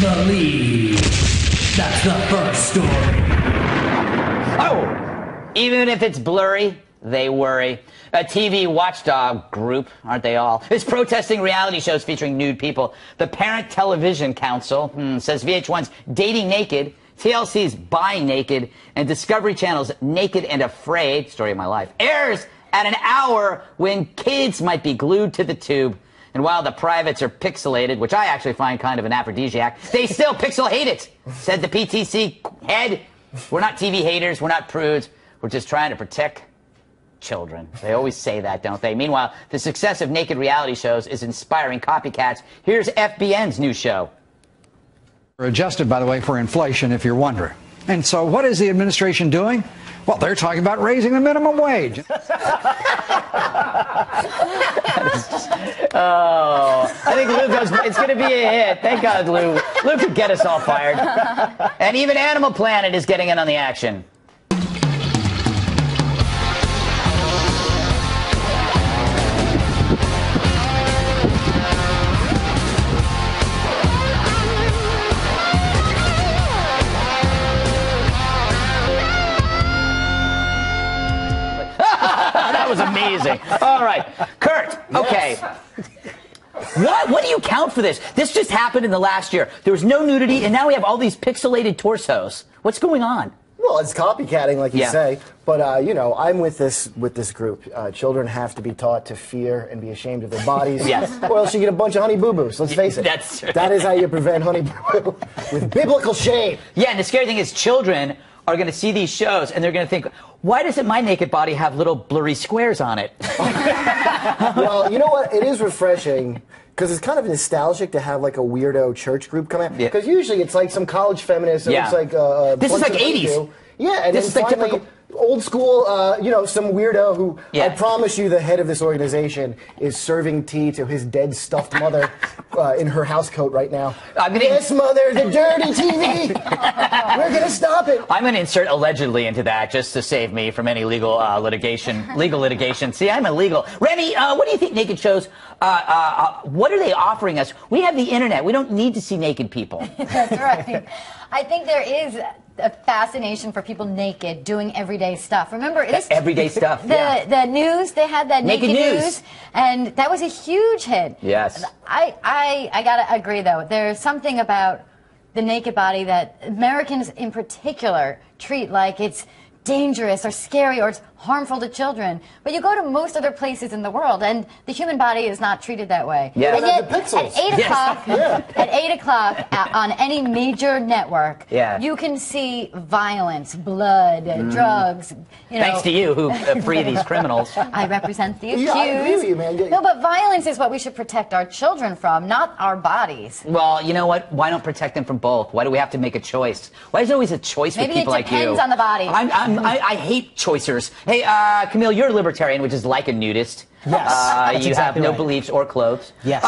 The lead. That's the first story. Oh, even if it's blurry, they worry. A TV watchdog group, aren't they all, is protesting reality shows featuring nude people. The Parent Television Council says VH1's Dating Naked, TLC's Buying Naked, and Discovery Channel's Naked and Afraid, story of my life, airs at an hour when kids might be glued to the tube. And while the privates are pixelated, which I actually find kind of an aphrodisiac, they still pixel hate it, said the PTC head. We're not TV haters, we're not prudes, we're just trying to protect children. They always say that, don't they? Meanwhile, the success of naked reality shows is inspiring copycats. Here's FBN's new show. Adjusted, by the way, for inflation, if you're wondering. And so what is the administration doing? Well, they're talking about raising the minimum wage. Oh, I think Lou goes, it's going to be a hit. Thank God, Lou. Lou could get us all fired. And even Animal Planet is getting in on the action. That was amazing. All right, Kurt. Okay. What do you count for this? This just happened in the last year. There was no nudity, and now we have all these pixelated torsos. What's going on? Well, it's copycatting, like you say. But you know, I'm with this group. Children have to be taught to fear and be ashamed of their bodies. Yes. Or else you get a bunch of honey boo-boos. Let's face it. That's true. That is how you prevent honey boo-boo, with biblical shame. Yeah, and the scary thing is children are going to see these shows and they're going to think, why doesn't my naked body have little blurry squares on it? Well, you know what? It is refreshing because it's kind of nostalgic to have like a weirdo church group come out. Because usually it's like some college feminist. It looks like this is like 80s. Yeah, and this then is like finally, typical old school, you know, some weirdo who, I promise you, the head of this organization is serving tea to his dead stuffed mother in her house coat right now. Yes, mother, the dirty TV. We're going to stop it. I'm going to insert allegedly into that just to save me from any legal litigation. See, I'm illegal. Remy, what do you think naked shows, what are they offering us? We have the internet. We don't need to see naked people. That's right. I think there is a fascination for people naked doing everyday stuff. Remember, it's everyday stuff. The news, they had that naked news, and that was a huge hit. Yes. I gotta agree though. There's something about the naked body that Americans in particular treat like it's dangerous or scary or it's harmful to children. But you go to most other places in the world and the human body is not treated that way. Yes. And yet, at 8 o'clock, at 8 o'clock on any major network, you can see violence, blood, drugs. You know. Thanks to you who free these criminals. I represent the accused. Yeah, I agree with you, man. No, but violence is what we should protect our children from, not our bodies. Well, you know what? Why don't protect them from both? Why do we have to make a choice? Why is there always a choice for people like you? Maybe it depends on the body. I hate choicers. Hey, Camille, you're a libertarian, which is like a nudist. Yes, you have no beliefs or clothes. Yes.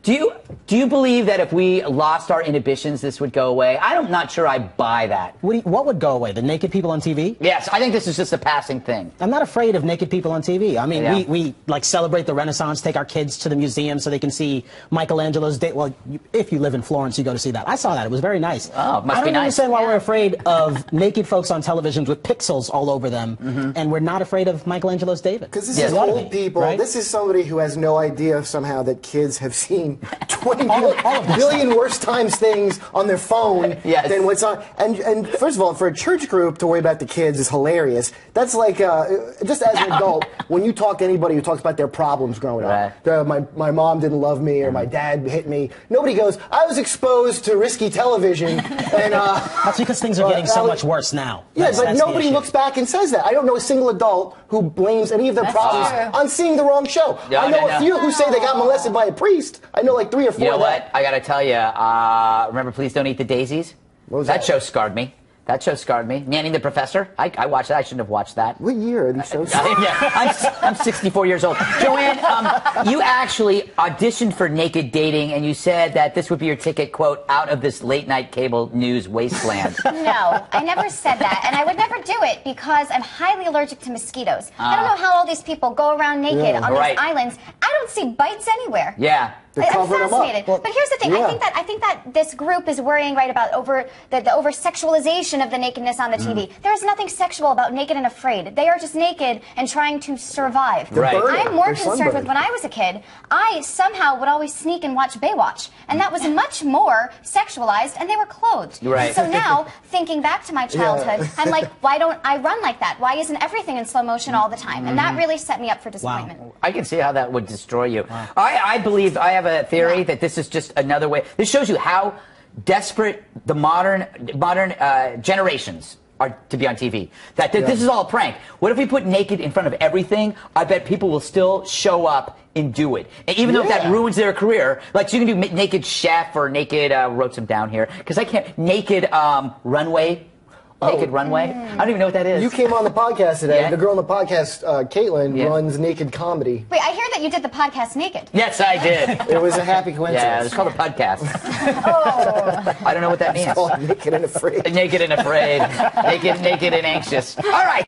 Do you believe that if we lost our inhibitions, this would go away? I'm not sure I buy that. What would go away? The naked people on TV? Yes, I think this is just a passing thing. I'm not afraid of naked people on TV. I mean, we like celebrate the Renaissance, take our kids to the museum so they can see Michelangelo's day. Well, if you live in Florence, you go to see that. I saw that. It was very nice. Oh, it must be nice. I don't understand why we're afraid of naked folks on televisions with pixels all over them, and we're not afraid of Michelangelo's David. Because this is old people. Right? This is somebody who has no idea somehow that kids have seen 20 billion worse times things on their phone than what's on. And first of all, for a church group to worry about the kids is hilarious. That's like, just as an adult, when you talk to anybody who talks about their problems growing up, my mom didn't love me or my dad hit me, nobody goes, I was exposed to risky television. And that's because things are getting so much worse now. Yeah, but nobody looks back and says that. I don't know a single adult who blames any of their problems on seeing the wrong show. I know a few who say they got molested by a priest. I know like 3 or 4. You know what? I gotta tell you, remember Please Don't Eat the Daisies? What was that? That show scarred me. That show scarred me. Nanny the Professor. I watched that. I shouldn't have watched that. What year are these shows? I'm 64 years old. Joanne, you actually auditioned for Naked Dating, and you said that this would be your ticket, quote, out of this late-night cable news wasteland. No, I never said that, and I would never do it because I'm highly allergic to mosquitoes. I don't know how all these people go around naked on these islands. I don't see bites anywhere. Yeah. They're covering them up. But here's the thing. I think that this group is worrying about the over sexualization of the nakedness on the TV. There is nothing sexual about naked and afraid. They are just naked and trying to survive. I'm more concerned with when I was a kid. I somehow would always sneak and watch Baywatch, and that was much more sexualized, and they were clothed. So now, thinking back to my childhood, I'm like, why don't I run like that? Why isn't everything in slow motion all the time? And that really set me up for disappointment. I can see how that would destroy you. I believe, I have a theory that this is just another way. This shows you how desperate the modern generations are to be on TV. That this is all a prank. What if we put naked in front of everything? I bet people will still show up and do it. And even though that ruins their career, like so you can do naked chef or naked, wrote some down here, because I can't, naked runway. Naked Runway? I don't even know what that is. You came on the podcast today. The girl on the podcast, Caitlin, runs Naked Comedy. Wait, I hear that you did the podcast naked. Yes, I did. It was a happy coincidence. Yeah, it's called a podcast. I don't know what that means. It's called Naked and Afraid. Naked and Afraid. Naked and Anxious. All right.